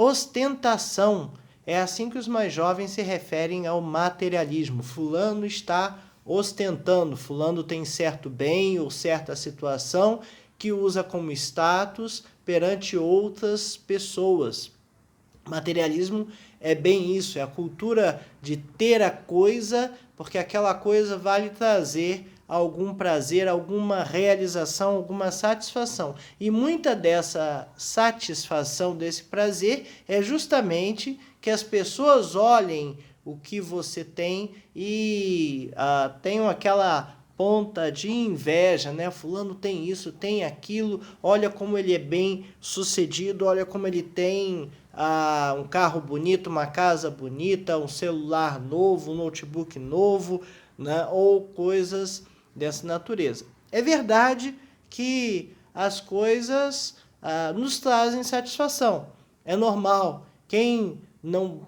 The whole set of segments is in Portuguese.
ostentação. É assim que os mais jovens se referem ao materialismo. Fulano está ostentando, fulano tem certo bem ou certa situação que usa como status perante outras pessoas. Materialismo é bem isso, é a cultura de ter a coisa, porque aquela coisa vai lhe trazer algum prazer, alguma realização, alguma satisfação. E muita dessa satisfação, desse prazer, é justamente que as pessoas olhem o que você tem e tenham aquela ponta de inveja, né? Fulano tem isso, tem aquilo, olha como ele é bem sucedido, olha como ele tem um carro bonito, uma casa bonita, um celular novo, um notebook novo, né? Ou coisas dessa natureza. É verdade que as coisas nos trazem satisfação. É normal. Quem não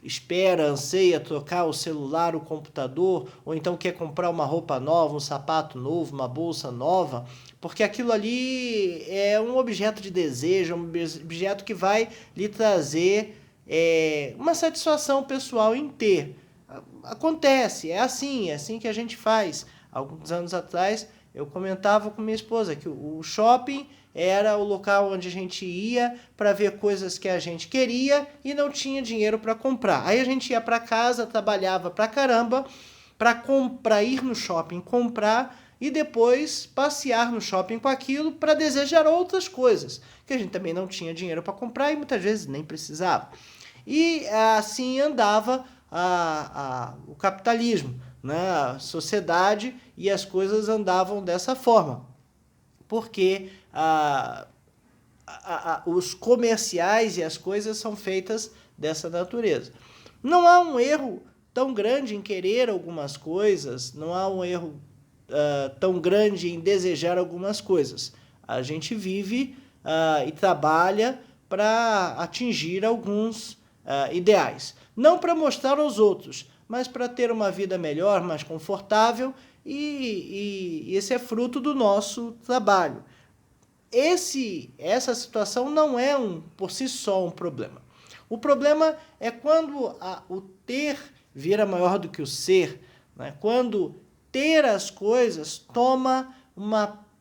espera, anseia trocar o celular, o computador, ou então quer comprar uma roupa nova, um sapato novo, uma bolsa nova, porque aquilo ali é um objeto de desejo, um objeto que vai lhe trazer uma satisfação pessoal em ter. Acontece, é assim que a gente faz. Alguns anos atrás eu comentava com minha esposa que o shopping era o local onde a gente ia para ver coisas que a gente queria e não tinha dinheiro para comprar. Aí a gente ia para casa, trabalhava pra caramba para ir no shopping comprar e depois passear no shopping com aquilo para desejar outras coisas que a gente também não tinha dinheiro para comprar e muitas vezes nem precisava. E assim andava o capitalismo, né? A sociedade, e as coisas andavam dessa forma. Porque os comerciais e as coisas são feitas dessa natureza. Não há um erro tão grande em querer algumas coisas, não há um erro tão grande em desejar algumas coisas. A gente vive e trabalha para atingir alguns ideais. Não para mostrar aos outros, mas para ter uma vida melhor, mais confortável, e esse é fruto do nosso trabalho. Essa situação não é por si só um problema. O problema é quando o ter vira maior do que o ser, né? Quando ter as coisas toma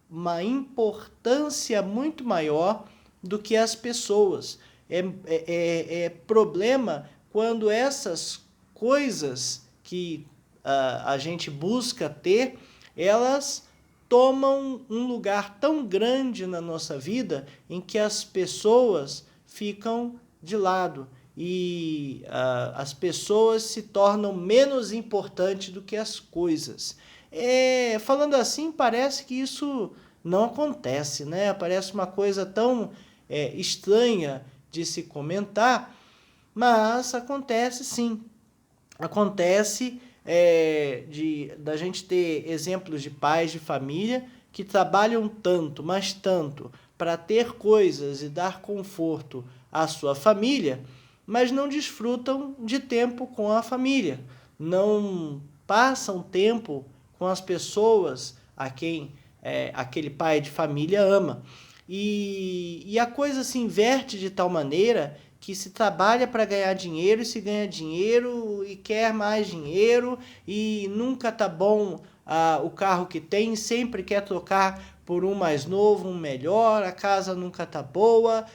uma importância muito maior do que as pessoas. É problema quando essas coisas que a gente busca ter, elas tomam um lugar tão grande na nossa vida em que as pessoas ficam de lado e as pessoas se tornam menos importantes do que as coisas. Falando assim, parece que isso não acontece, né? Parece uma coisa tão estranha de se comentar, mas acontece sim. Acontece da gente ter exemplos de pais de família que trabalham tanto, mas tanto, para ter coisas e dar conforto à sua família, mas não desfrutam de tempo com a família, não passam tempo com as pessoas a quem aquele pai de família ama. E a coisa se inverte de tal maneira que se trabalha para ganhar dinheiro e se ganha dinheiro e quer mais dinheiro e nunca tá bom o carro que tem, sempre quer trocar por um mais novo, um melhor, a casa nunca tá boa,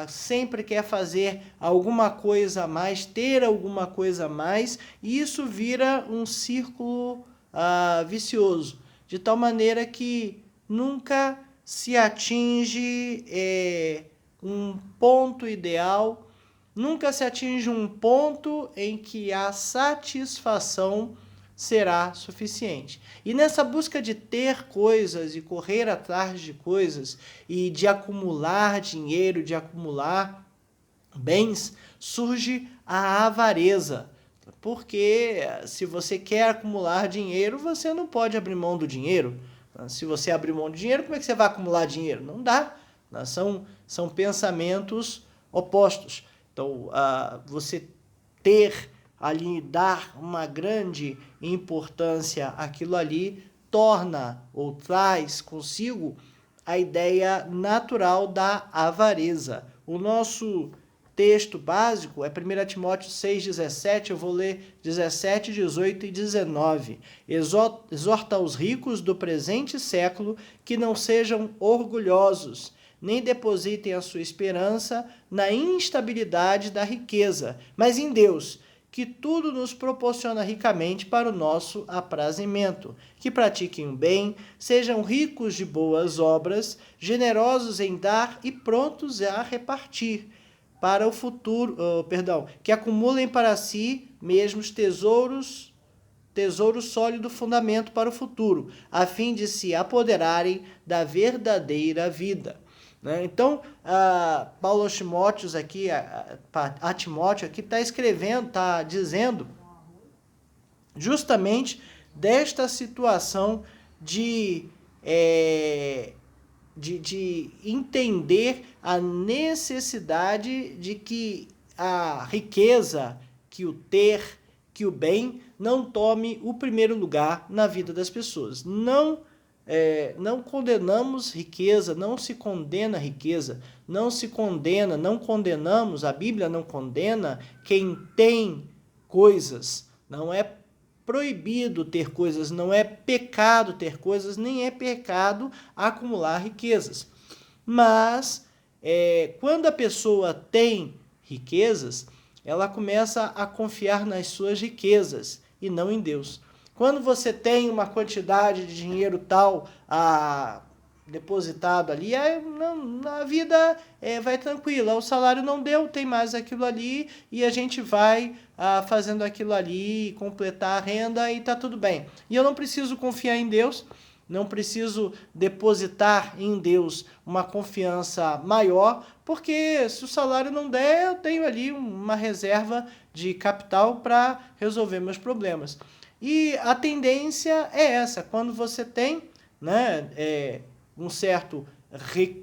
sempre quer fazer alguma coisa a mais, ter alguma coisa a mais, e isso vira um círculo vicioso, de tal maneira que nunca se atinge um ponto ideal, nunca se atinge um ponto em que a satisfação será suficiente. E nessa busca de ter coisas e correr atrás de coisas e de acumular dinheiro, de acumular bens, surge a avareza. Porque se você quer acumular dinheiro, você não pode abrir mão do dinheiro. Se você abrir mão do dinheiro, como é que você vai acumular dinheiro? Não dá. São pensamentos opostos. Então, você ter ali, dar uma grande importância àquilo ali, torna ou traz consigo a ideia natural da avareza. O nosso texto básico é 1 Timóteo 6,17, eu vou ler 17, 18 e 19. Exorta os ricos do presente século que não sejam orgulhosos, nem depositem a sua esperança na instabilidade da riqueza, mas em Deus, que tudo nos proporciona ricamente para o nosso aprazimento. Que pratiquem o bem, sejam ricos de boas obras, generosos em dar e prontos a repartir para o futuro, que acumulem para si mesmos tesouro sólido fundamento para o futuro, a fim de se apoderarem da verdadeira vida. Então, Paulo aos Timóteos aqui, a Timóteo aqui está escrevendo, está dizendo justamente desta situação de entender a necessidade de que a riqueza, que o ter, que o bem não tome o primeiro lugar na vida das pessoas. Não condenamos riqueza, não se condena riqueza, não condenamos, a Bíblia não condena quem tem coisas, não é proibido ter coisas, não é pecado ter coisas, nem é pecado acumular riquezas. Mas, quando a pessoa tem riquezas, ela começa a confiar nas suas riquezas e não em Deus. Quando você tem uma quantidade de dinheiro tal depositado ali, a vida vai tranquila. O salário não deu, tem mais aquilo ali e a gente vai fazendo aquilo ali, completar a renda e está tudo bem. E eu não preciso confiar em Deus, não preciso depositar em Deus uma confiança maior, porque se o salário não der, eu tenho ali uma reserva de capital para resolver meus problemas. E a tendência é essa, quando você tem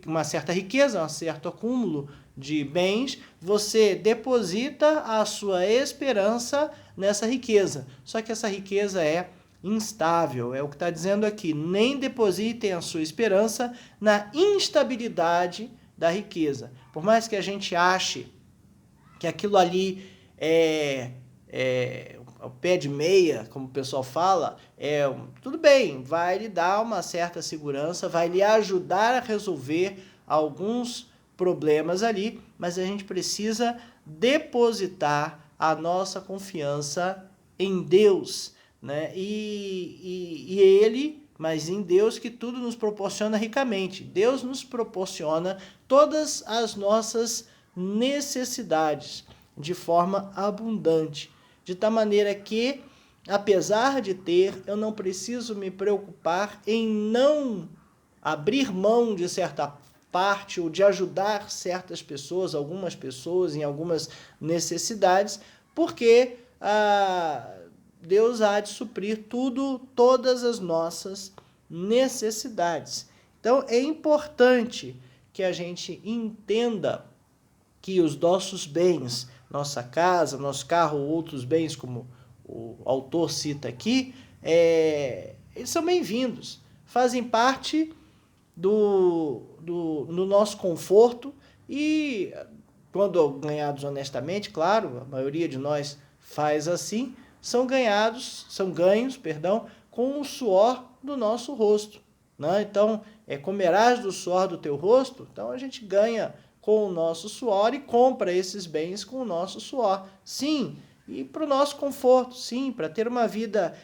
uma certa riqueza, um certo acúmulo de bens, você deposita a sua esperança nessa riqueza. Só que essa riqueza é instável, é o que está dizendo aqui. Nem depositem a sua esperança na instabilidade da riqueza. Por mais que a gente ache que aquilo ali o pé de meia, como o pessoal fala, tudo bem, vai lhe dar uma certa segurança, vai lhe ajudar a resolver alguns problemas ali, mas a gente precisa depositar a nossa confiança em Deus, mas em Deus que tudo nos proporciona ricamente. Deus nos proporciona todas as nossas necessidades de forma abundante. De tal maneira que, apesar de ter, eu não preciso me preocupar em não abrir mão de certa parte ou de ajudar certas pessoas, algumas pessoas em algumas necessidades, porque Deus há de suprir todas as nossas necessidades. Então, é importante que a gente entenda que os nossos bens, nossa casa, nosso carro, outros bens, como o autor cita aqui, eles são bem-vindos, fazem parte do nosso conforto e, quando ganhados honestamente, claro, a maioria de nós faz assim, são ganhos, com o suor do nosso rosto. Então, comerás do suor do teu rosto, então a gente ganha com o nosso suor e compra esses bens com o nosso suor. Sim, e para o nosso conforto, sim, para ter uma vida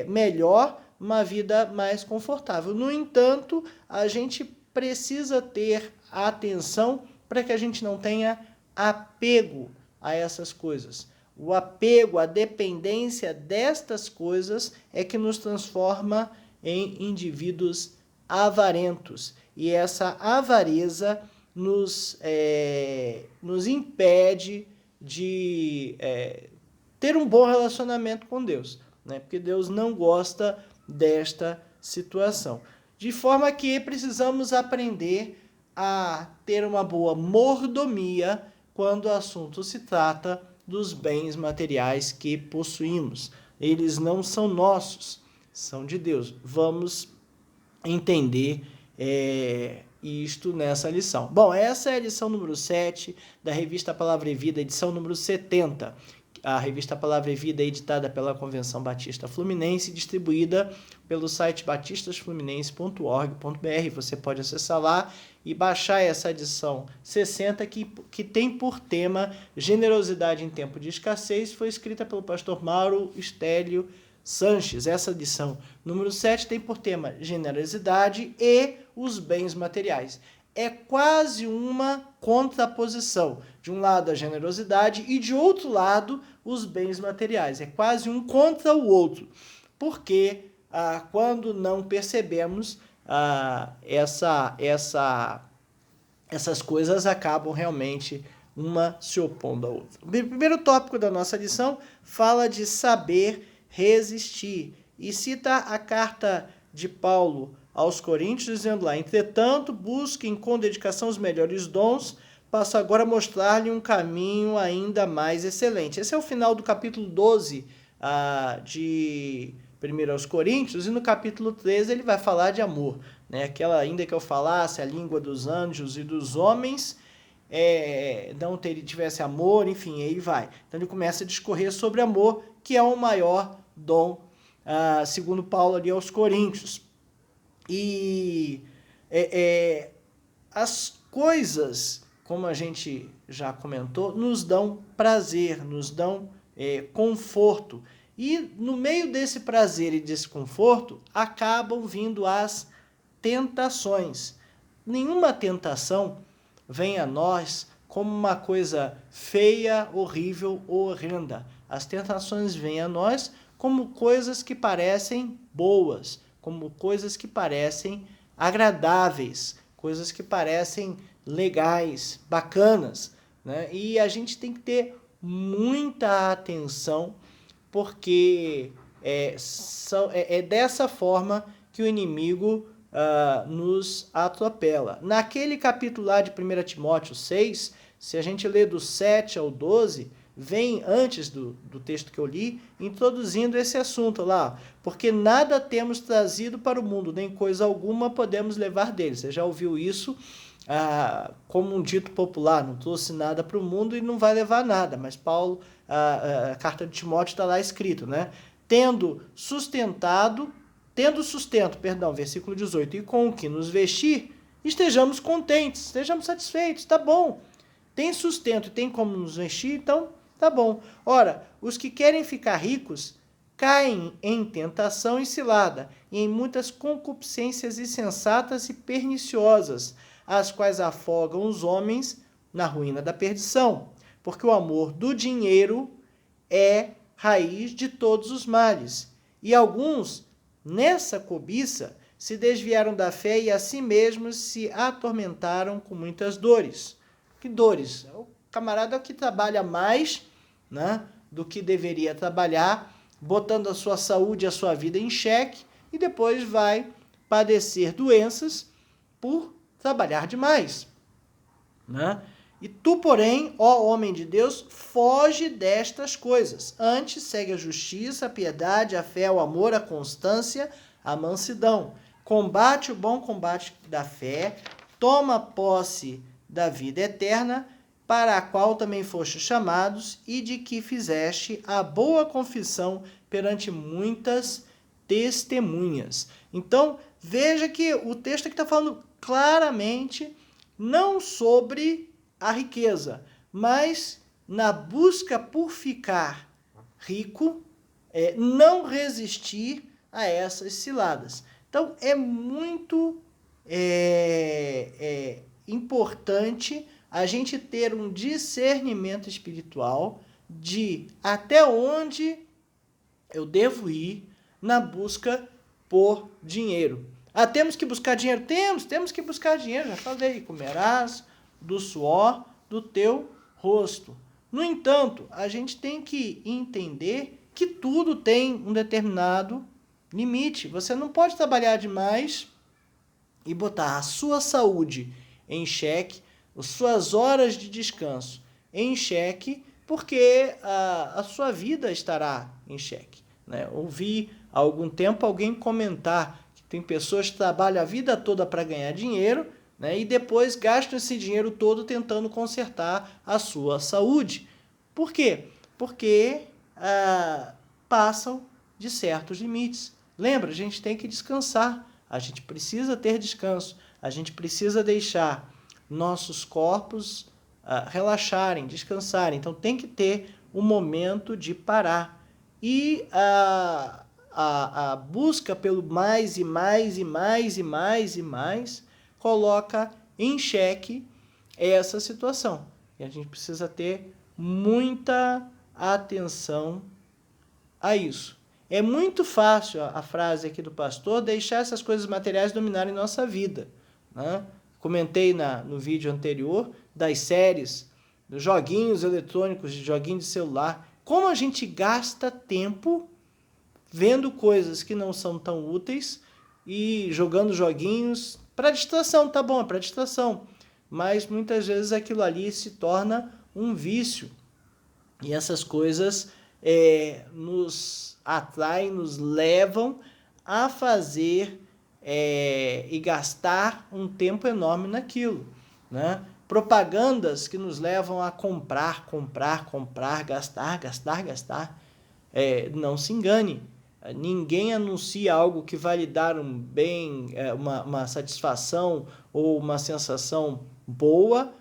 melhor, uma vida mais confortável. No entanto, a gente precisa ter atenção para que a gente não tenha apego a essas coisas. O apego, a dependência destas coisas é que nos transforma em indivíduos avarentos. E essa avareza nos impede de ter um bom relacionamento com Deus, porque Deus não gosta desta situação. De forma que precisamos aprender a ter uma boa mordomia quando o assunto se trata dos bens materiais que possuímos. Eles não são nossos, são de Deus. Vamos entender isto nessa lição. Bom, essa é a lição número 7 da revista Palavra e Vida, edição número 70. A revista Palavra e Vida é editada pela Convenção Batista Fluminense, distribuída pelo site batistasfluminense.org.br. Você pode acessar lá e baixar essa edição 60, que tem por tema Generosidade em Tempo de Escassez. Foi escrita pelo pastor Mauro Estélio Sanches. Essa edição número 7 tem por tema generosidade e os bens materiais. É quase uma contraposição. De um lado a generosidade e de outro lado os bens materiais. É quase um contra o outro. Porque quando não percebemos, essas coisas acabam realmente uma se opondo à outra. O primeiro tópico da nossa lição fala de saber resistir e cita a carta de Paulo aos Coríntios, dizendo lá: entretanto, busquem com dedicação os melhores dons, passo agora a mostrar-lhe um caminho ainda mais excelente. Esse é o final do capítulo 12 de 1 aos Coríntios, e no capítulo 13 ele vai falar de amor, né? Aquela, ainda que eu falasse a língua dos anjos e dos homens, não tivesse amor, enfim, aí vai. Então ele começa a discorrer sobre amor, que é o maior dom, segundo Paulo ali aos Coríntios. E as coisas, como a gente já comentou, nos dão prazer, nos dão conforto. E no meio desse prazer e desse conforto, acabam vindo as tentações. Nenhuma tentação vem a nós como uma coisa feia, horrível ou horrenda. As tentações vêm a nós como coisas que parecem boas, como coisas que parecem agradáveis, coisas que parecem legais, bacanas, né? E a gente tem que ter muita atenção, porque é dessa forma que o inimigo nos atropela. Naquele capítulo lá de 1 Timóteo 6, se a gente ler do 7 ao 12, vem antes do texto que eu li, introduzindo esse assunto lá. Porque nada temos trazido para o mundo, nem coisa alguma podemos levar dele. Você já ouviu isso como um dito popular: não trouxe nada para o mundo e não vai levar nada. Mas Paulo, a carta de Timóteo está lá escrito, né? Tendo sustento, versículo 18, e com o que nos vestir, estejamos contentes, estejamos satisfeitos, tá bom. Tem sustento e tem como nos vestir, então tá bom. Ora, os que querem ficar ricos caem em tentação e cilada, e em muitas concupiscências insensatas e perniciosas, as quais afogam os homens na ruína da perdição. Porque o amor do dinheiro é raiz de todos os males. E alguns, nessa cobiça, se desviaram da fé e a si mesmos se atormentaram com muitas dores. Que dores? O camarada que trabalha mais, né, do que deveria trabalhar, botando a sua saúde e a sua vida em xeque, e depois vai padecer doenças por trabalhar demais, né? E tu, porém, ó homem de Deus, foge destas coisas. Antes segue a justiça, a piedade, a fé, o amor, a constância, a mansidão. Combate o bom combate da fé, toma posse da vida eterna, para a qual também foste chamados, e de que fizeste a boa confissão perante muitas testemunhas. Então, veja que o texto aqui está falando claramente não sobre a riqueza, mas na busca por ficar rico, não resistir a essas ciladas. Então, é muito importante a gente ter um discernimento espiritual de até onde eu devo ir na busca por dinheiro. Temos que buscar dinheiro? Temos que buscar dinheiro, já falei, comerás do suor do teu rosto. No entanto, a gente tem que entender que tudo tem um determinado limite. Você não pode trabalhar demais e botar a sua saúde em xeque, as suas horas de descanso em xeque, porque a sua vida estará em xeque, né? Ouvi há algum tempo alguém comentar que tem pessoas que trabalham a vida toda para ganhar dinheiro, né? E depois gastam esse dinheiro todo tentando consertar a sua saúde. Por quê? Porque passam de certos limites. Lembra, a gente tem que descansar, a gente precisa ter descanso, a gente precisa deixar nossos corpos relaxarem, descansarem. Então tem que ter um momento de parar. E a busca pelo mais e mais e mais e mais e mais coloca em xeque essa situação. E a gente precisa ter muita atenção a isso. É muito fácil, a frase aqui do pastor, deixar essas coisas materiais dominarem nossa vida, né? Comentei no vídeo anterior das séries, dos joguinhos eletrônicos, de joguinho de celular. Como a gente gasta tempo vendo coisas que não são tão úteis e jogando joguinhos para distração, tá bom, é para distração. Mas muitas vezes aquilo ali se torna um vício. E essas coisas nos atraem, nos levam a fazer e gastar um tempo enorme naquilo, né? Propagandas que nos levam a comprar, gastar. Não se engane, ninguém anuncia algo que vai lhe dar um bem, uma satisfação ou uma sensação boa,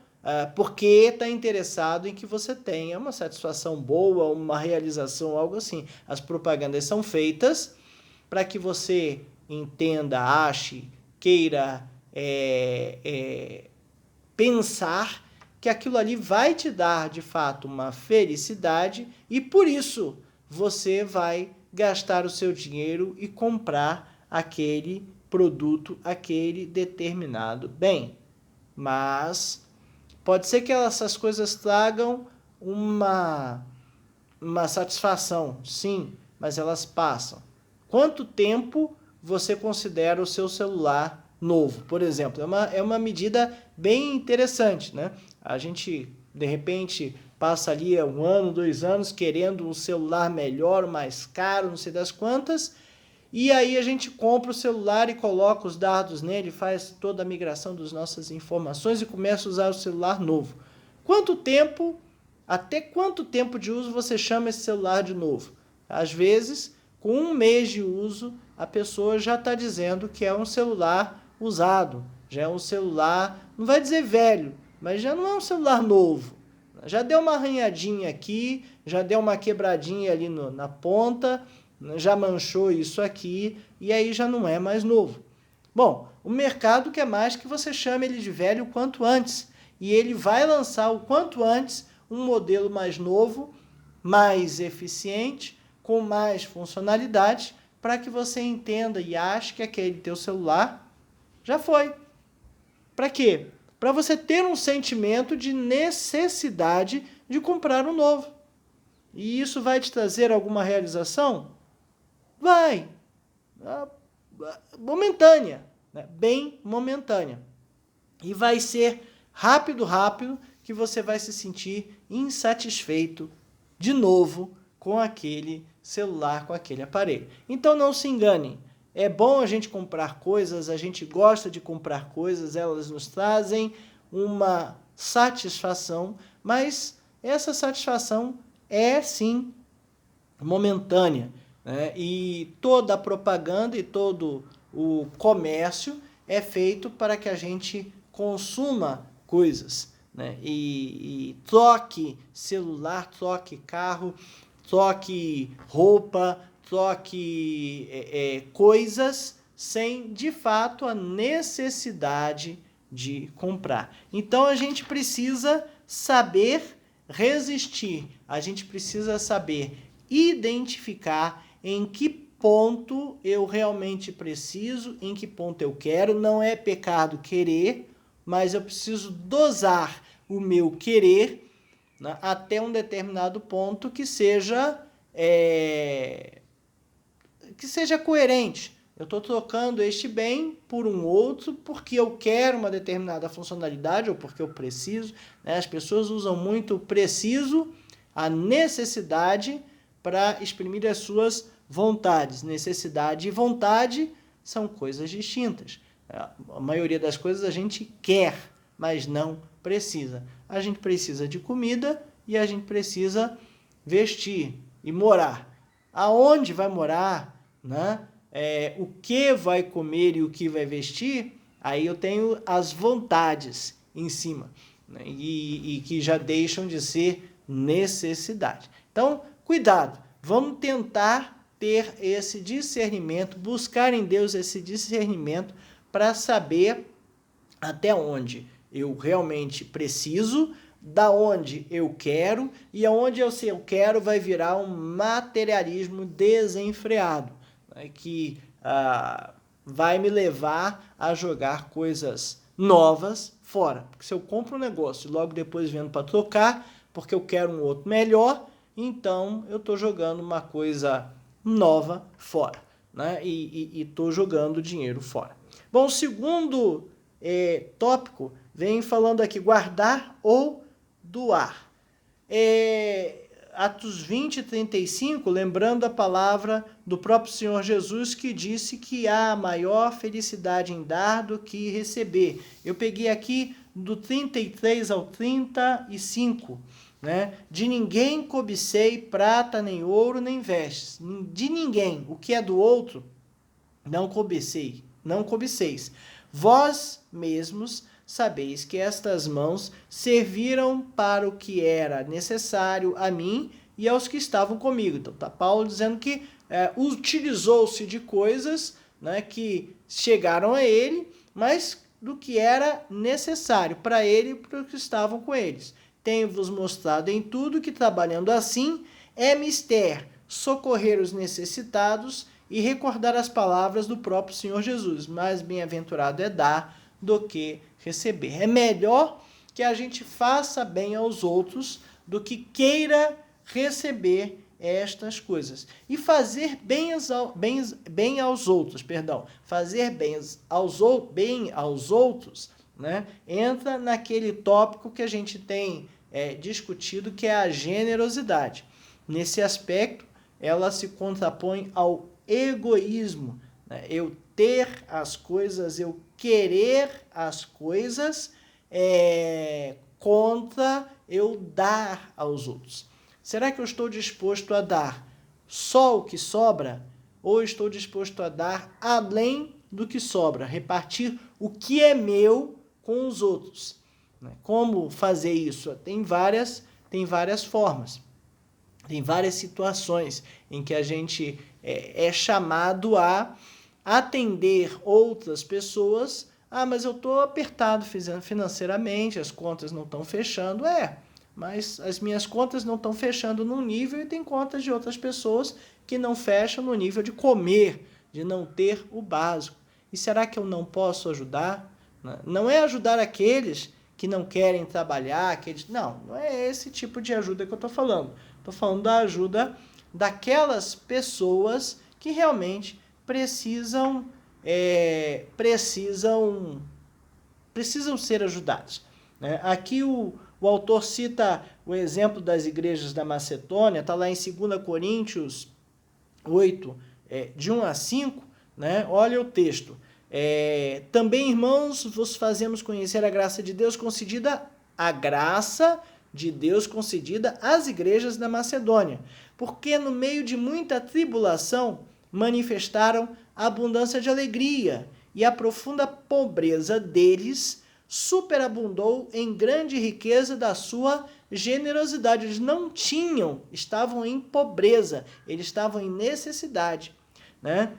porque está interessado em que você tenha uma satisfação boa, uma realização, algo assim. As propagandas são feitas para que você entenda, ache, queira pensar que aquilo ali vai te dar, de fato, uma felicidade e, por isso, você vai gastar o seu dinheiro e comprar aquele produto, aquele determinado bem. Mas pode ser que essas coisas tragam uma satisfação, sim, mas elas passam. Quanto tempo você considera o seu celular novo? Por exemplo, é uma medida bem interessante, né? A gente, de repente, passa ali 1 ano, 2 anos querendo um celular melhor, mais caro, não sei das quantas, e aí a gente compra o celular e coloca os dados nele, faz toda a migração das nossas informações e começa a usar o celular novo. Até quanto tempo de uso você chama esse celular de novo? Às vezes, com 1 mês de uso, a pessoa já está dizendo que é um celular usado, já é um celular, não vai dizer velho, mas já não é um celular novo. Já deu uma arranhadinha aqui, já deu uma quebradinha ali na ponta, já manchou isso aqui, e aí já não é mais novo. Bom, o mercado quer mais que você chame ele de velho o quanto antes, e ele vai lançar o quanto antes um modelo mais novo, mais eficiente, com mais funcionalidade, para que você entenda e ache que aquele teu celular já foi. Para quê? Para você ter um sentimento de necessidade de comprar um novo. E isso vai te trazer alguma realização? Vai. Momentânea, né? Bem momentânea. E vai ser rápido que você vai se sentir insatisfeito de novo com aquele celular, com aquele aparelho. Então não se engane. É bom a gente comprar coisas, a gente gosta de comprar coisas, elas nos trazem uma satisfação, mas essa satisfação é sim momentânea, né? E toda a propaganda e todo o comércio é feito para que a gente consuma coisas, né? E troque celular, troque carro, troque roupa, troque coisas sem, de fato, a necessidade de comprar. Então, a gente precisa saber resistir, a gente precisa saber identificar em que ponto eu realmente preciso, em que ponto eu quero. Não é pecado querer, mas eu preciso dosar o meu querer, né, até um determinado ponto que seja coerente. Eu estou trocando este bem por um outro porque eu quero uma determinada funcionalidade ou porque eu preciso, né? As pessoas usam muito o preciso, a necessidade, para exprimir as suas vontades. Necessidade e vontade são coisas distintas. A maioria das coisas a gente quer, mas não precisa. A gente precisa de comida e a gente precisa vestir e morar. Aonde vai morar, né? O que vai comer e o que vai vestir, aí eu tenho as vontades em cima, né? E que já deixam de ser necessidade. Então, cuidado, vamos tentar ter esse discernimento, buscar em Deus esse discernimento para saber até onde eu realmente preciso, da onde eu quero, e aonde eu quero vai virar um materialismo desenfreado, né, que vai me levar a jogar coisas novas fora. Porque se eu compro um negócio e logo depois vendo para trocar, porque eu quero um outro melhor, então eu estou jogando uma coisa nova fora, né? E estou jogando dinheiro fora. Bom, o segundo tópico vem falando aqui, guardar ou doar. Atos 20 e 35, lembrando a palavra do próprio Senhor Jesus, que disse que há maior felicidade em dar do que receber. Eu peguei aqui do 33 ao 35, né? De ninguém cobicei prata, nem ouro, nem vestes. De ninguém. O que é do outro, não cobiceis. Vós mesmos sabeis que estas mãos serviram para o que era necessário a mim e aos que estavam comigo. Então, está Paulo dizendo que utilizou-se de coisas, né, que chegaram a ele, mas do que era necessário para ele e para os que estavam com eles. Tenho-vos mostrado em tudo que, trabalhando assim, é mister socorrer os necessitados e recordar as palavras do próprio Senhor Jesus. Mais bem-aventurado é dar do que receber. É melhor que a gente faça bem aos outros do que queira receber estas coisas. E fazer bem aos outros, fazer bem aos outros, né, entra naquele tópico que a gente tem discutido, que é a generosidade. Nesse aspecto, ela se contrapõe ao egoísmo, né? Eu ter as coisas, eu querer as coisas, contra eu dar aos outros. Será que eu estou disposto a dar só o que sobra? Ou estou disposto a dar além do que sobra? Repartir o que é meu com os outros. Como fazer isso? Tem várias formas. Tem várias situações em que a gente é chamado a atender outras pessoas. Mas eu estou apertado financeiramente, as contas não estão fechando. Mas as minhas contas não estão fechando num nível e tem contas de outras pessoas que não fecham no nível de comer, de não ter o básico. E será que eu não posso ajudar? Não é ajudar aqueles que não querem trabalhar, não é esse tipo de ajuda que eu estou falando. Estou falando da ajuda daquelas pessoas que realmente precisam ser ajudadas. Aqui o autor cita o exemplo das igrejas da Macedônia, está lá em 2 Coríntios 8, de 1 a 5, né? Olha o texto. Também, irmãos, vos fazemos conhecer a graça de Deus concedida às igrejas da Macedônia, porque no meio de muita tribulação manifestaram abundância de alegria, e a profunda pobreza deles superabundou em grande riqueza da sua generosidade. Eles não tinham, estavam em pobreza, eles estavam em necessidade, né?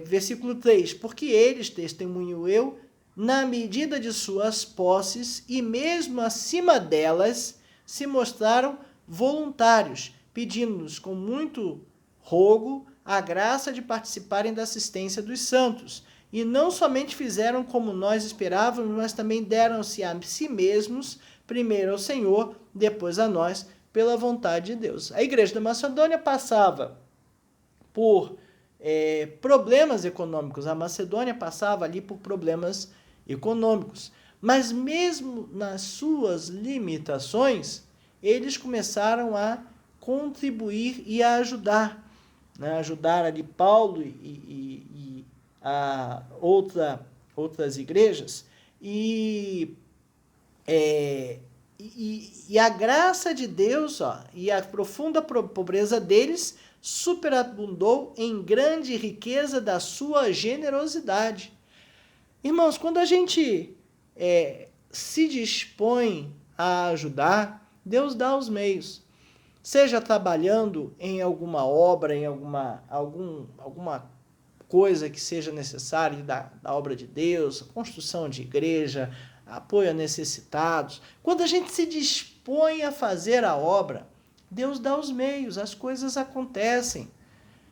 Versículo 3, porque eles, testemunho eu, na medida de suas posses e mesmo acima delas, se mostraram voluntários, pedindo-nos com muito rogo a graça de participarem da assistência dos santos. E não somente fizeram como nós esperávamos, mas também deram-se a si mesmos, primeiro ao Senhor, depois a nós, pela vontade de Deus. A igreja da Macedônia passava por problemas econômicos. A Macedônia passava ali por problemas econômicos. Mas mesmo nas suas limitações, eles começaram a contribuir e a ajudar. Ajudar ali Paulo e a outras igrejas, e a graça de Deus, e a profunda pobreza deles superabundou em grande riqueza da sua generosidade. Irmãos, quando a gente se dispõe a ajudar, Deus dá os meios. Seja trabalhando em alguma obra, em alguma coisa que seja necessária da obra de Deus, construção de igreja, apoio a necessitados. Quando a gente se dispõe a fazer a obra, Deus dá os meios, as coisas acontecem.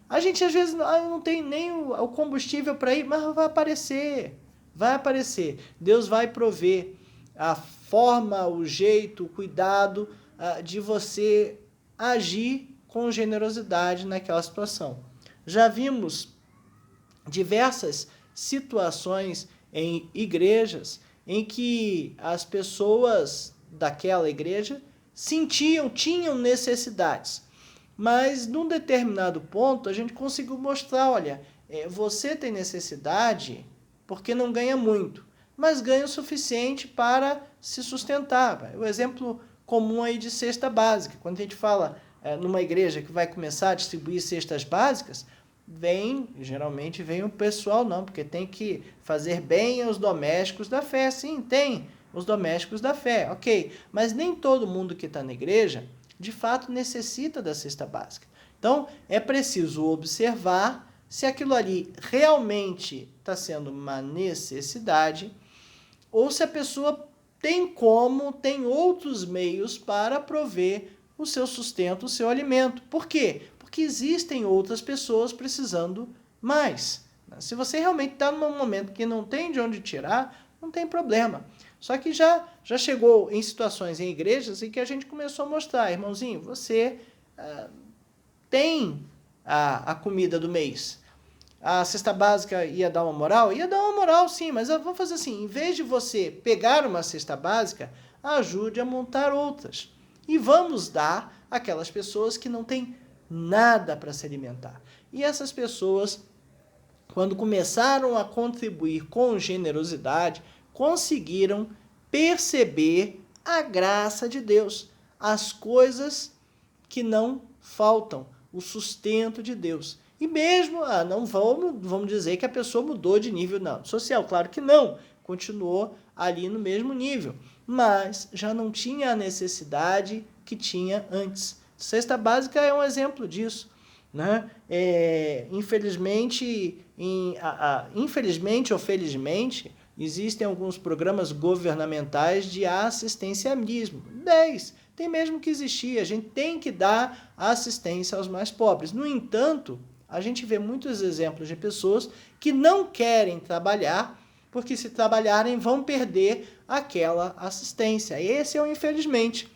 A gente às vezes não tem nem o combustível para ir, mas vai aparecer. Vai aparecer. Deus vai prover a forma, o jeito, o cuidado de você agir com generosidade naquela situação. Já vimos diversas situações em igrejas em que as pessoas daquela igreja tinham necessidades. Mas, num determinado ponto, a gente conseguiu mostrar, olha, você tem necessidade porque não ganha muito, mas ganha o suficiente para se sustentar. O exemplo comum aí de cesta básica. Quando a gente fala numa igreja que vai começar a distribuir cestas básicas, geralmente vem o pessoal, não, porque tem que fazer bem aos domésticos da fé. Sim, tem os domésticos da fé, ok. Mas nem todo mundo que está na igreja, de fato, necessita da cesta básica. Então, é preciso observar se aquilo ali realmente está sendo uma necessidade ou se a pessoa tem outros meios para prover o seu sustento, o seu alimento. Por quê? Porque existem outras pessoas precisando mais. Se você realmente está num momento que não tem de onde tirar, não tem problema. Só que já chegou em situações em igrejas em que a gente começou a mostrar, irmãozinho, você tem a comida do mês. A cesta básica ia dar uma moral? Ia dar uma moral, sim, mas vamos fazer assim, em vez de você pegar uma cesta básica, ajude a montar outras. E vamos dar àquelas pessoas que não têm nada para se alimentar. E essas pessoas, quando começaram a contribuir com generosidade, conseguiram perceber a graça de Deus, as coisas que não faltam, o sustento de Deus. E mesmo, não vamos dizer que a pessoa mudou de nível social, claro que não, continuou ali no mesmo nível, mas já não tinha a necessidade que tinha antes. Cesta básica é um exemplo disso, né? Infelizmente ou felizmente, existem alguns programas governamentais de assistencialismo. 10. Tem mesmo que existir. A gente tem que dar assistência aos mais pobres. No entanto, a gente vê muitos exemplos de pessoas que não querem trabalhar, porque se trabalharem vão perder aquela assistência. Esse é o infelizmente.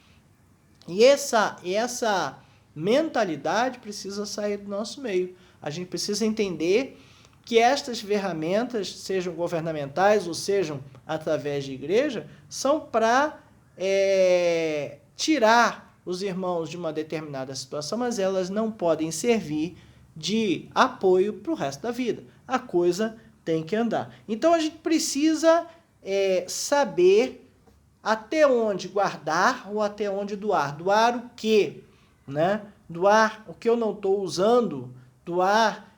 E essa mentalidade precisa sair do nosso meio. A gente precisa entender que estas ferramentas, sejam governamentais ou sejam através de igreja, são para tirar os irmãos de uma determinada situação, mas elas não podem servir de apoio para o resto da vida. A coisa tem que andar. Então, a gente precisa saber até onde guardar ou até onde doar. Doar o quê? Né? Doar o que eu não estou usando, doar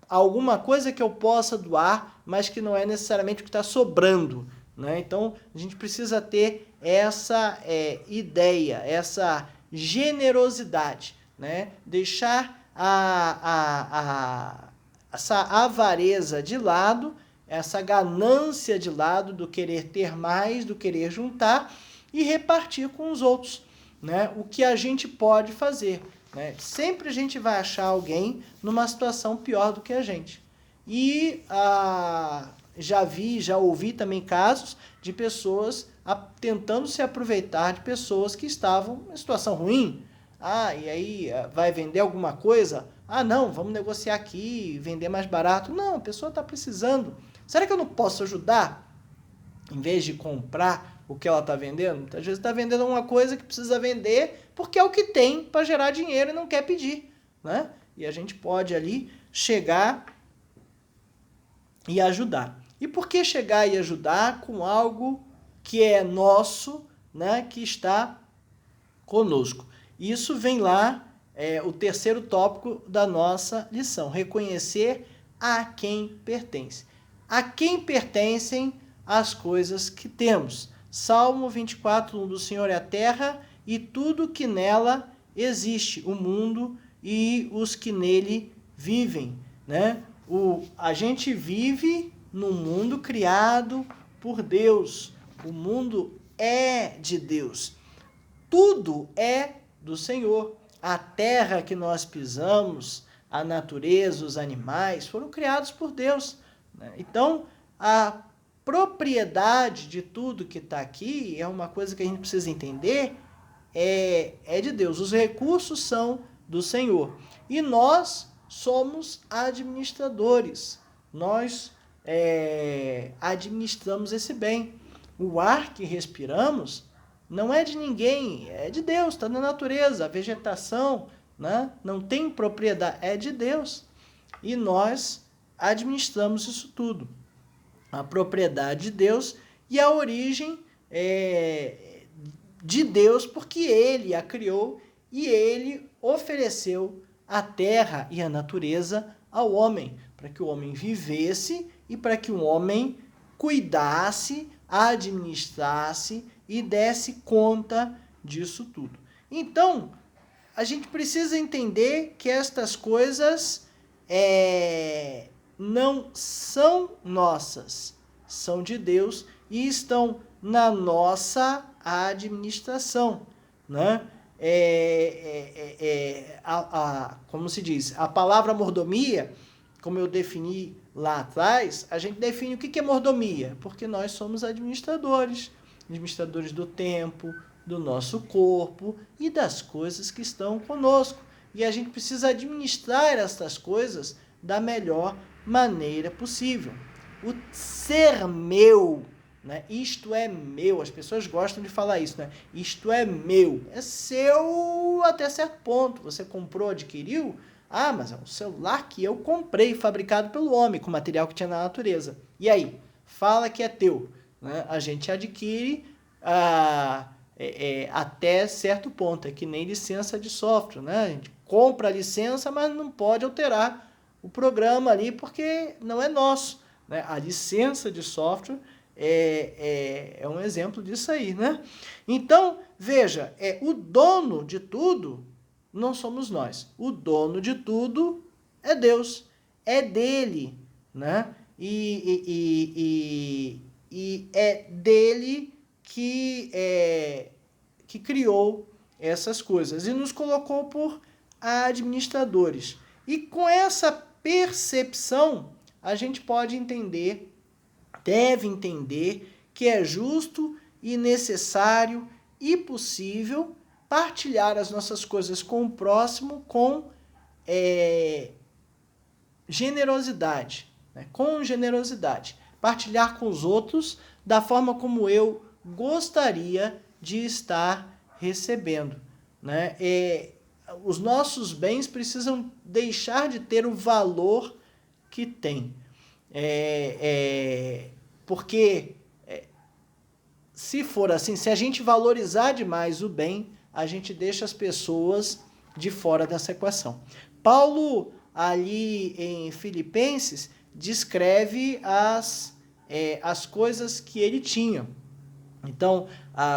alguma coisa que eu possa doar, mas que não é necessariamente o que está sobrando. Né? Então, a gente precisa ter essa ideia, essa generosidade, né? Deixar essa avareza de lado, essa ganância de lado do querer ter mais, do querer juntar e repartir com os outros, né? O que a gente pode fazer, né? Sempre a gente vai achar alguém numa situação pior do que a gente. E já ouvi também casos de pessoas tentando se aproveitar de pessoas que estavam em situação ruim. E aí vai vender alguma coisa? Não, vamos negociar aqui, vender mais barato. Não, a pessoa está precisando. Será que eu não posso ajudar? Em vez de comprar o que ela está vendendo? Às vezes está vendendo uma coisa que precisa vender porque é o que tem para gerar dinheiro e não quer pedir, né? E a gente pode ali chegar e ajudar. E por que chegar e ajudar com algo que é nosso, né, que está conosco? Isso vem lá, o terceiro tópico da nossa lição, reconhecer a quem pertence. A quem pertencem as coisas que temos. Salmo 24:1, do Senhor é a terra e tudo que nela existe, o mundo e os que nele vivem, né? A gente vive num mundo criado por Deus. O mundo é de Deus. Tudo é do Senhor. A terra que nós pisamos, a natureza, os animais, foram criados por Deus, né? Então, a propriedade de tudo que está aqui é uma coisa que a gente precisa entender, é de Deus. Os recursos são do Senhor. E nós somos administradores. Nós administramos esse bem. O ar que respiramos não é de ninguém, é de Deus, está na natureza. A vegetação, né, não tem propriedade, é de Deus. E nós administramos isso tudo. A propriedade de Deus e a origem de Deus, porque Ele a criou e Ele ofereceu a terra e a natureza ao homem, para que o homem vivesse e para que o homem cuidasse, administrasse e desse conta disso tudo. Então, a gente precisa entender que estas coisas não são nossas, são de Deus e estão na nossa administração, né? Como se diz, a palavra mordomia, como eu defini lá atrás, a gente define o que é mordomia, porque nós somos administradores do tempo, do nosso corpo e das coisas que estão conosco. E a gente precisa administrar estas coisas da melhor maneira possível. O ser meu, né? Isto é meu, as pessoas gostam de falar isso, né? Isto é meu, é seu até certo ponto. Você comprou, adquiriu, mas é um celular que eu comprei, fabricado pelo homem, com material que tinha na natureza. E aí? Fala que é teu, né? A gente adquire até certo ponto, é que nem licença de software, né? A gente compra a licença, mas não pode alterar o programa ali, porque não é nosso, né? A licença de software é um exemplo disso aí, né? Então, veja, o dono de tudo não somos nós. O dono de tudo é Deus. É dele, né? E é dele que criou essas coisas e nos colocou por administradores. E com essa percepção, a gente pode entender, deve entender, que é justo e necessário e possível partilhar as nossas coisas com o próximo com generosidade, né? Com generosidade. Partilhar com os outros da forma como eu gostaria de estar recebendo, né? Os nossos bens precisam deixar de ter o valor que tem. Porque se for assim, se a gente valorizar demais o bem, a gente deixa as pessoas de fora dessa equação. Paulo, ali em Filipenses, descreve as coisas que ele tinha. Então,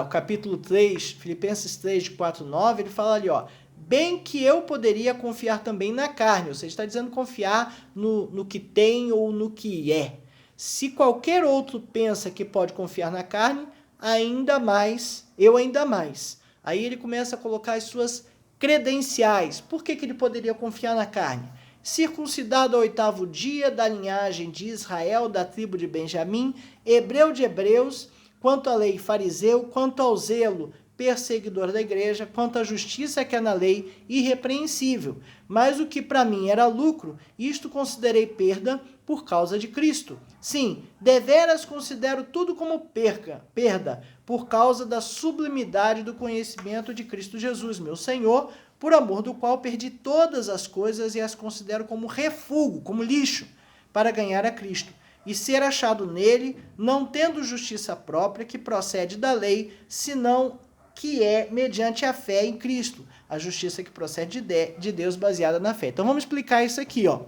o capítulo 3, Filipenses 3, de 4 a 9, ele fala ali, bem que eu poderia confiar também na carne, ou seja, está dizendo confiar no que tem ou no que é. Se qualquer outro pensa que pode confiar na carne, eu ainda mais. Aí ele começa a colocar as suas credenciais. Por que ele poderia confiar na carne? Circuncidado ao 8º dia, da linhagem de Israel, da tribo de Benjamim, hebreu de hebreus, quanto à lei fariseu, quanto ao zelo perseguidor da igreja, quanto à justiça que é na lei, irrepreensível. Mas o que para mim era lucro, isto considerei perda por causa de Cristo. Sim, deveras considero tudo como perda, por causa da sublimidade do conhecimento de Cristo Jesus, meu Senhor, por amor do qual perdi todas as coisas e as considero como refúgio, como lixo, para ganhar a Cristo, e ser achado nele, não tendo justiça própria que procede da lei, senão que é mediante a fé em Cristo, a justiça que procede de Deus baseada na fé. Então vamos explicar isso aqui, ó.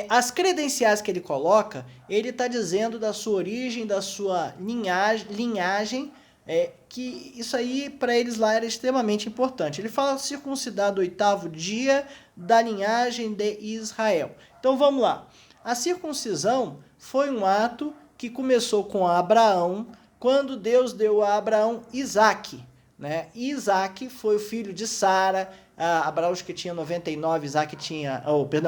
As credenciais que ele coloca, ele está dizendo da sua origem, da sua linhagem, que isso aí para eles lá era extremamente importante. Ele fala circuncidado 8º dia da linhagem de Israel. Então vamos lá. A circuncisão foi um ato que começou com Abraão, quando Deus deu a Abraão Isaque, né? E Isaque foi o filho de Sara. Abraão acho que tinha 99,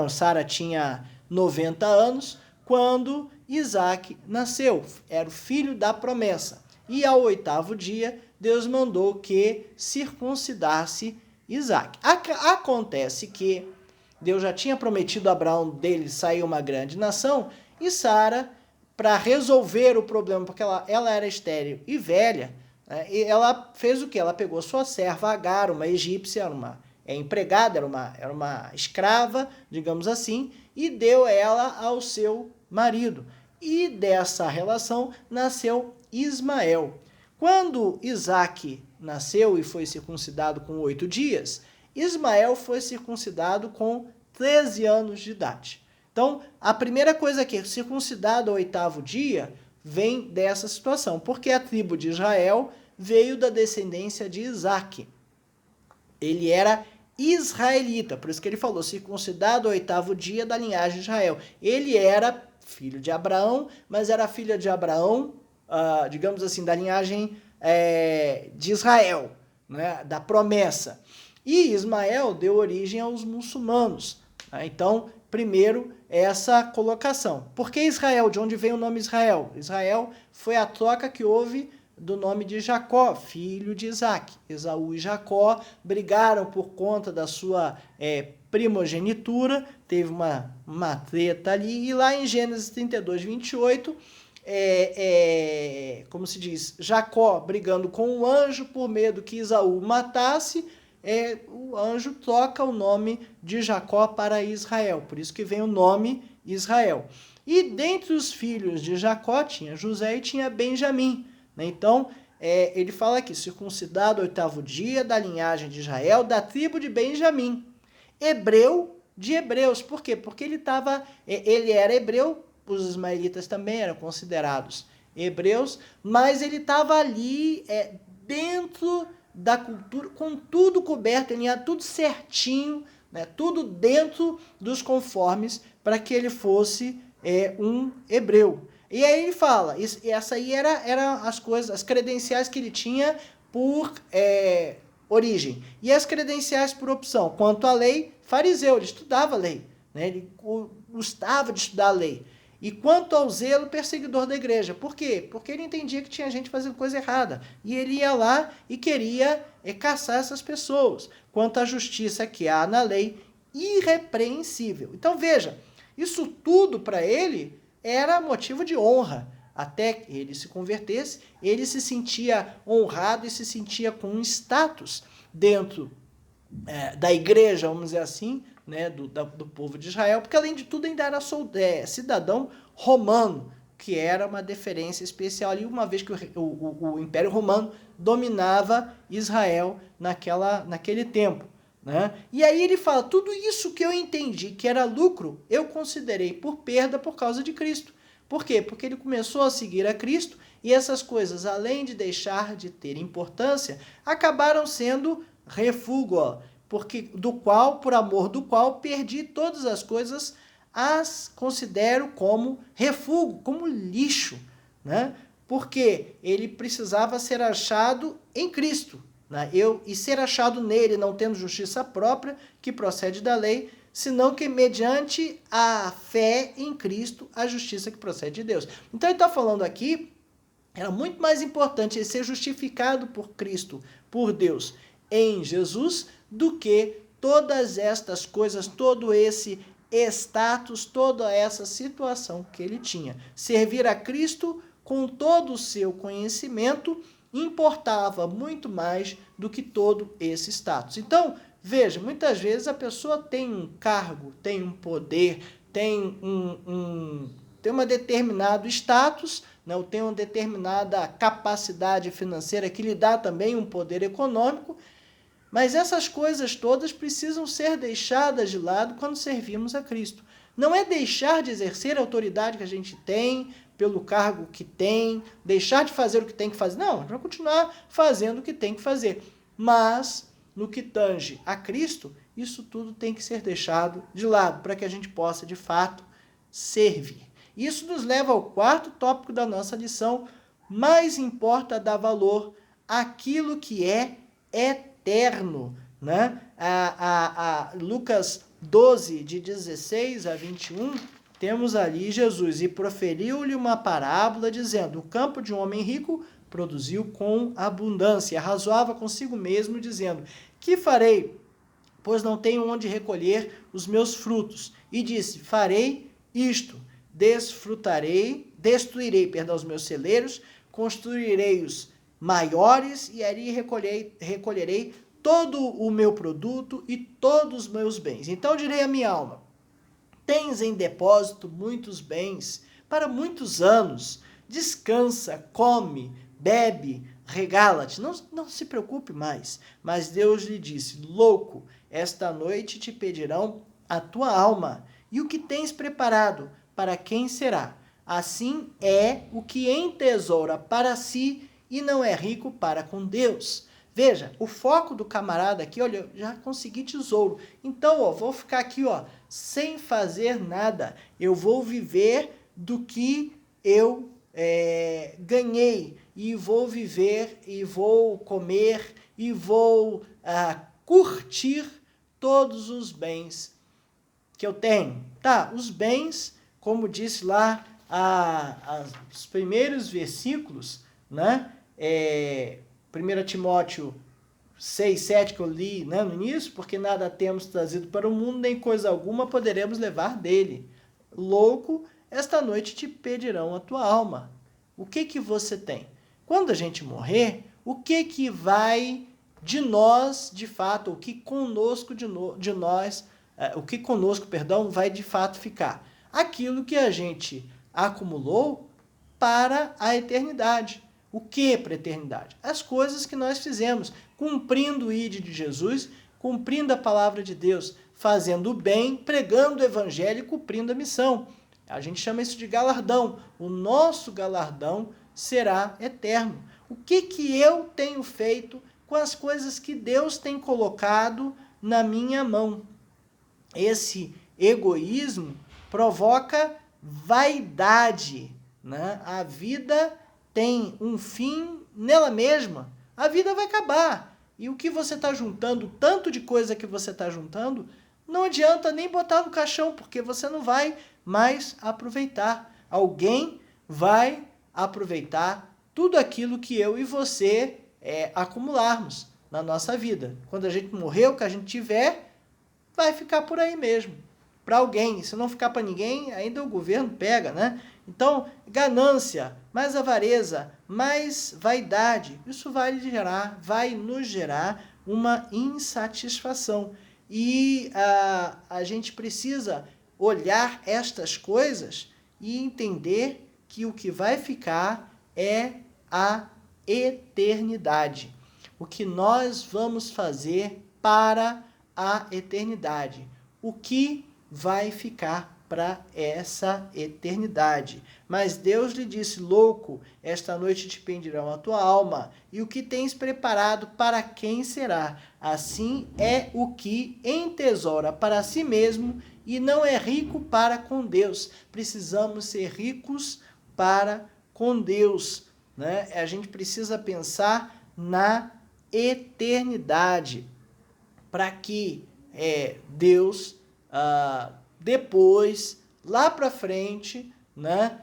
Sara tinha 90 anos, quando Isaque nasceu. Era o filho da promessa. E ao 8º dia, Deus mandou que circuncidasse Isaque. Acontece que Deus já tinha prometido a Abraão dele sair uma grande nação, e Sara, para resolver o problema, porque ela era estéril e velha, né, e ela fez o quê? Ela pegou sua serva Agar, uma egípcia, era uma empregada, era uma escrava, digamos assim, e deu ela ao seu marido. E dessa relação nasceu Ismael. Quando Isaque nasceu e foi circuncidado com 8 dias, Ismael foi circuncidado com 13 anos de idade. Então, a primeira coisa aqui, circuncidado ao 8º dia, vem dessa situação, porque a tribo de Israel veio da descendência de Isaque. Ele era israelita, por isso que ele falou circuncidado ao 8º dia da linhagem de Israel. Ele era filho de Abraão, mas era filho de Abraão, digamos assim, da linhagem de Israel, né, da promessa. E Ismael deu origem aos muçulmanos. Né? Então, primeiro, essa colocação. Por que Israel? De onde vem o nome Israel? Israel foi a troca que houve do nome de Jacó, filho de Isaque. Esaú e Jacó brigaram por conta da sua primogenitura, teve uma treta ali, e lá em Gênesis 32, 28, como se diz, Jacó brigando com o anjo por medo que Esaú matasse, o anjo troca o nome de Jacó para Israel, por isso que vem o nome Israel. E dentre os filhos de Jacó tinha José e tinha Benjamim. Então, ele fala aqui, circuncidado ao 8º dia da linhagem de Israel, da tribo de Benjamim. Hebreu de hebreus. Por quê? Porque ele era hebreu, os ismaelitas também eram considerados hebreus, mas ele estava ali dentro da cultura, com tudo coberto, ele tinha tudo certinho, né, tudo dentro dos conformes para que ele fosse um hebreu. E aí ele fala, essa aí era as coisas, as credenciais que ele tinha por origem. E as credenciais por opção. Quanto à lei, fariseu, ele estudava a lei, né? Ele gostava de estudar a lei. E quanto ao zelo, perseguidor da igreja. Por quê? Porque ele entendia que tinha gente fazendo coisa errada. E ele ia lá e queria caçar essas pessoas. Quanto à justiça que há na lei, irrepreensível. Então veja, isso tudo para ele era motivo de honra. Até que ele se convertesse, ele se sentia honrado e se sentia com um status dentro da igreja, vamos dizer assim, né, do povo de Israel, porque além de tudo ainda era cidadão romano, que era uma deferência especial ali, uma vez que o Império Romano dominava Israel naquele tempo. Né? E aí ele fala, tudo isso que eu entendi que era lucro, eu considerei por perda por causa de Cristo. Por quê? Porque ele começou a seguir a Cristo e essas coisas, além de deixar de ter importância, acabaram sendo refúgio, por amor do qual perdi todas as coisas, as considero como refúgio, como lixo, né? Porque ele precisava ser achado em Cristo, né? E ser achado nele, não tendo justiça própria, que procede da lei, senão que mediante a fé em Cristo, a justiça que procede de Deus. Então ele está falando aqui, era muito mais importante ele ser justificado por Cristo, por Deus, em Jesus, do que todas estas coisas, todo esse status, toda essa situação que ele tinha. Servir a Cristo com todo o seu conhecimento importava muito mais do que todo esse status. Então, veja, muitas vezes a pessoa tem um cargo, tem um poder, tem tem um determinado status, né, ou tem uma determinada capacidade financeira que lhe dá também um poder econômico, mas essas coisas todas precisam ser deixadas de lado quando servimos a Cristo. Não é deixar de exercer a autoridade que a gente tem, pelo cargo que tem, deixar de fazer o que tem que fazer. Não, a gente vai continuar fazendo o que tem que fazer. Mas, no que tange a Cristo, isso tudo tem que ser deixado de lado, para que a gente possa, de fato, servir. Isso nos leva ao quarto tópico da nossa lição. Mais importa dar valor àquilo que é eterno, né? Lucas 12, de 16 a 21, temos ali Jesus, e proferiu-lhe uma parábola, dizendo: o campo de um homem rico produziu com abundância. Arrazoava consigo mesmo, dizendo: que farei, pois não tenho onde recolher os meus frutos? E disse: farei isto, destruirei os meus celeiros, construirei-os maiores, e ali recolherei todo o meu produto e todos os meus bens. Então direi à minha alma: tens em depósito muitos bens para muitos anos, descansa, come, bebe, regala-te, não se preocupe mais. Mas Deus lhe disse: louco, esta noite te pedirão a tua alma, e o que tens preparado, para quem será? Assim é o que entesoura para si e não é rico para com Deus. Veja, o foco do camarada aqui, olha, eu já consegui tesouro. Então, vou ficar aqui, sem fazer nada. Eu vou viver do que eu ganhei. E vou viver, e vou comer, e vou curtir todos os bens que eu tenho. Tá, os bens, como disse lá os primeiros versículos, né? 1 Timóteo 6, 7, que eu li, né, no início, porque nada temos trazido para o mundo, nem coisa alguma poderemos levar dele. Louco, esta noite te pedirão a tua alma. O que você tem? Quando a gente morrer, o que vai de nós, de fato, o que conosco vai de fato ficar? Aquilo que a gente acumulou para a eternidade. O que para a eternidade? As coisas que nós fizemos, cumprindo o ID de Jesus, cumprindo a palavra de Deus, fazendo o bem, pregando o evangelho e cumprindo a missão. A gente chama isso de galardão. O nosso galardão será eterno. O que eu tenho feito com as coisas que Deus tem colocado na minha mão? Esse egoísmo provoca vaidade, né? A vida tem um fim nela mesma. A vida vai acabar. E o que você está juntando, tanto de coisa que você está juntando, não adianta nem botar no caixão, porque você não vai mais aproveitar. Alguém vai aproveitar tudo aquilo que eu e você acumularmos na nossa vida. Quando a gente morrer, o que a gente tiver, vai ficar por aí mesmo. Para alguém. Se não ficar para ninguém, ainda o governo pega, né? Então, ganância, mais avareza, mais vaidade, isso vai nos gerar uma insatisfação. E a gente precisa olhar estas coisas e entender que o que vai ficar é a eternidade. O que nós vamos fazer para a eternidade. O que vai ficar para essa eternidade. Mas Deus lhe disse: louco, esta noite te pedirão a tua alma, e o que tens preparado, para quem será? Assim é o que entesoura para si mesmo e não é rico para com Deus. Precisamos ser ricos para com Deus, né? A gente precisa pensar na eternidade, para que Deus depois, lá para frente, né,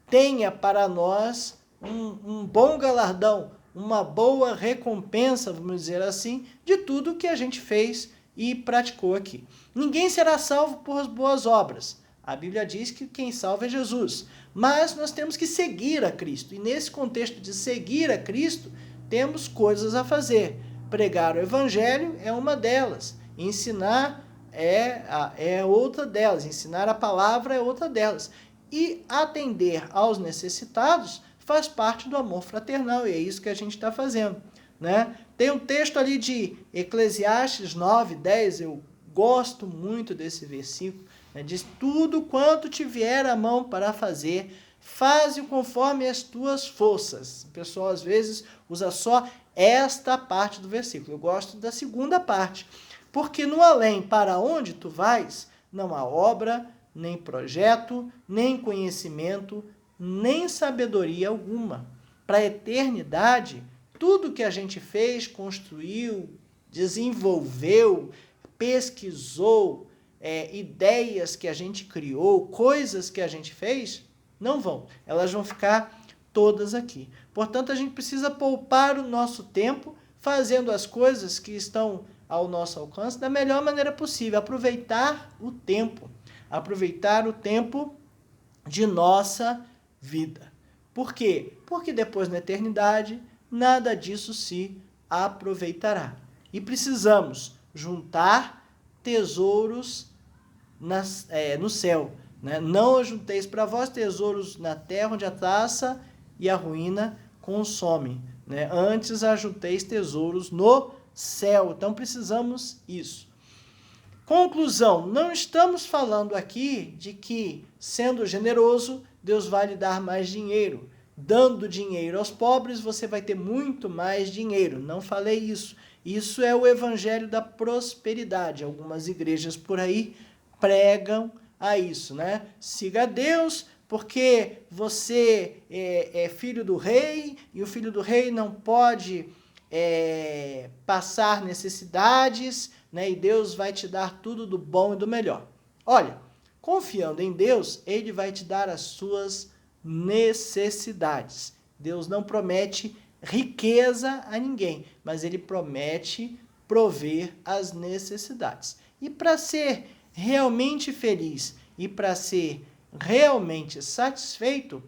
tenha para nós um bom galardão, uma boa recompensa, vamos dizer assim, de tudo que a gente fez e praticou aqui. Ninguém será salvo por boas obras. A Bíblia diz que quem salva é Jesus. Mas nós temos que seguir a Cristo. E nesse contexto de seguir a Cristo, temos coisas a fazer. Pregar o Evangelho é uma delas. Ensinar é outra delas, ensinar a palavra é outra delas. E atender aos necessitados faz parte do amor fraternal, e é isso que a gente está fazendo, né? Tem um texto ali de Eclesiastes 9:10, eu gosto muito desse versículo, né? Diz: tudo quanto te vier a mão para fazer, faze conforme as tuas forças. O pessoal às vezes usa só esta parte do versículo. Eu gosto da segunda parte, porque no além para onde tu vais, não há obra, nem projeto, nem conhecimento, nem sabedoria alguma. Para a eternidade, tudo que a gente fez, construiu, desenvolveu, pesquisou, ideias que a gente criou, coisas que a gente fez, não vão. Elas vão ficar todas aqui. Portanto, a gente precisa poupar o nosso tempo fazendo as coisas que estão ao nosso alcance da melhor maneira possível. Aproveitar o tempo de nossa vida. Por quê? Porque depois, na eternidade, nada disso se aproveitará. E precisamos juntar tesouros no céu, né? Não ajunteis para vós tesouros na terra, onde a traça e a ruína consomem, né? Antes ajunteis tesouros no céu. Então precisamos isso. Conclusão, não estamos falando aqui de que, sendo generoso, Deus vai lhe dar mais dinheiro. Dando dinheiro aos pobres, você vai ter muito mais dinheiro. Não falei isso. Isso é o evangelho da prosperidade. Algumas igrejas por aí pregam a isso, né? Siga a Deus, porque você é filho do rei, e o filho do rei não pode passar necessidades, né? E Deus vai te dar tudo do bom e do melhor. Olha, confiando em Deus, Ele vai te dar as suas necessidades. Deus não promete riqueza a ninguém, mas Ele promete prover as necessidades. E para ser realmente feliz e para ser realmente satisfeito,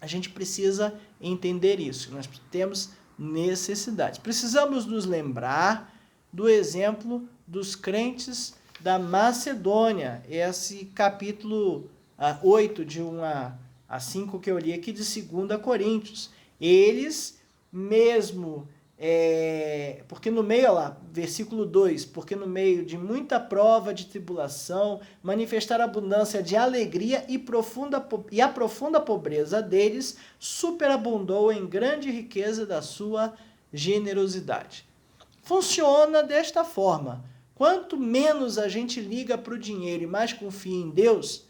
a gente precisa entender isso. Nós temos necessidades. Precisamos nos lembrar do exemplo dos crentes da Macedônia. Esse capítulo 8, de 1 a 5 que eu li aqui de 2 Coríntios. Eles mesmo... porque no meio, olha lá, versículo 2, porque no meio de muita prova de tribulação, manifestar a abundância de alegria e a profunda pobreza deles superabundou em grande riqueza da sua generosidade. Funciona desta forma. Quanto menos a gente liga para o dinheiro e mais confia em Deus,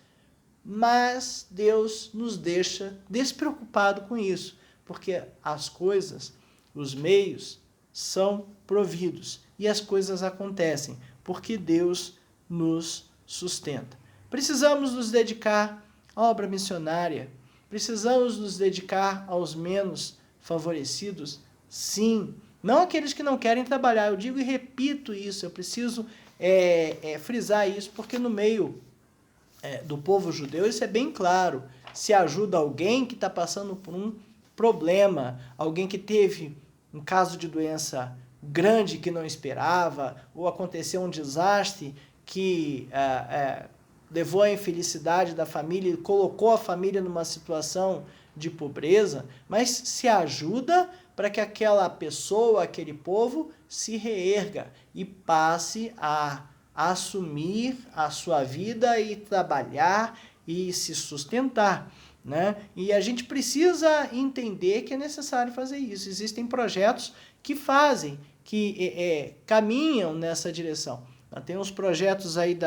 mais Deus nos deixa despreocupado com isso, porque as coisas... os meios são providos e as coisas acontecem porque Deus nos sustenta. Precisamos nos dedicar à obra missionária, precisamos nos dedicar aos menos favorecidos, sim, não aqueles que não querem trabalhar. Eu digo e repito isso, eu preciso frisar isso, porque no meio do povo judeu isso é bem claro. Se ajuda alguém que está passando por um problema, alguém que teve um caso de doença grande que não esperava, ou aconteceu um desastre que levou à infelicidade da família e colocou a família numa situação de pobreza, mas se ajuda para que aquela pessoa, aquele povo, se reerga e passe a assumir a sua vida e trabalhar e se sustentar, né? E a gente precisa entender que é necessário fazer isso. Existem projetos que fazem, que caminham nessa direção. Tem uns projetos aí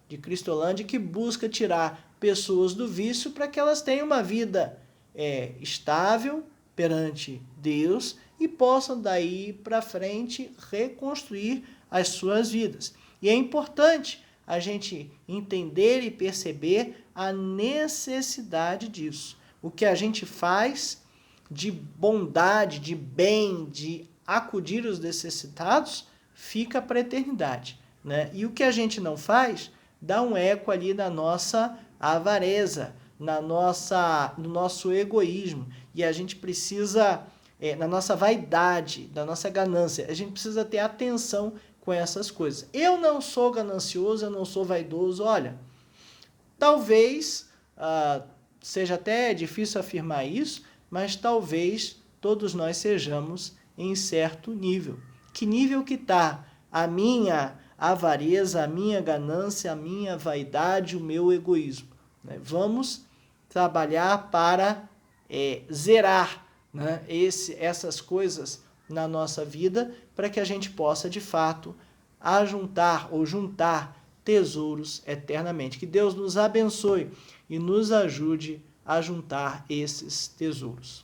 de Cristolândia que busca tirar pessoas do vício para que elas tenham uma vida estável perante Deus e possam daí para frente reconstruir as suas vidas. E é importante a gente entender e perceber a necessidade disso. O que a gente faz de bondade, de bem, de acudir os necessitados, fica para a eternidade, né? E o que a gente não faz, dá um eco ali na nossa avareza, no nosso egoísmo. E a gente precisa, na nossa vaidade, da nossa ganância, a gente precisa ter atenção com essas coisas. Eu não sou ganancioso, eu não sou vaidoso. Olha, talvez seja até difícil afirmar isso, mas talvez todos nós sejamos em certo nível. Que nível que está a minha avareza, a minha ganância, a minha vaidade, o meu egoísmo? Né? Vamos trabalhar para zerar, né, essas coisas na nossa vida, para que a gente possa, de fato, ajuntar ou juntar tesouros eternamente. Que Deus nos abençoe e nos ajude a juntar esses tesouros.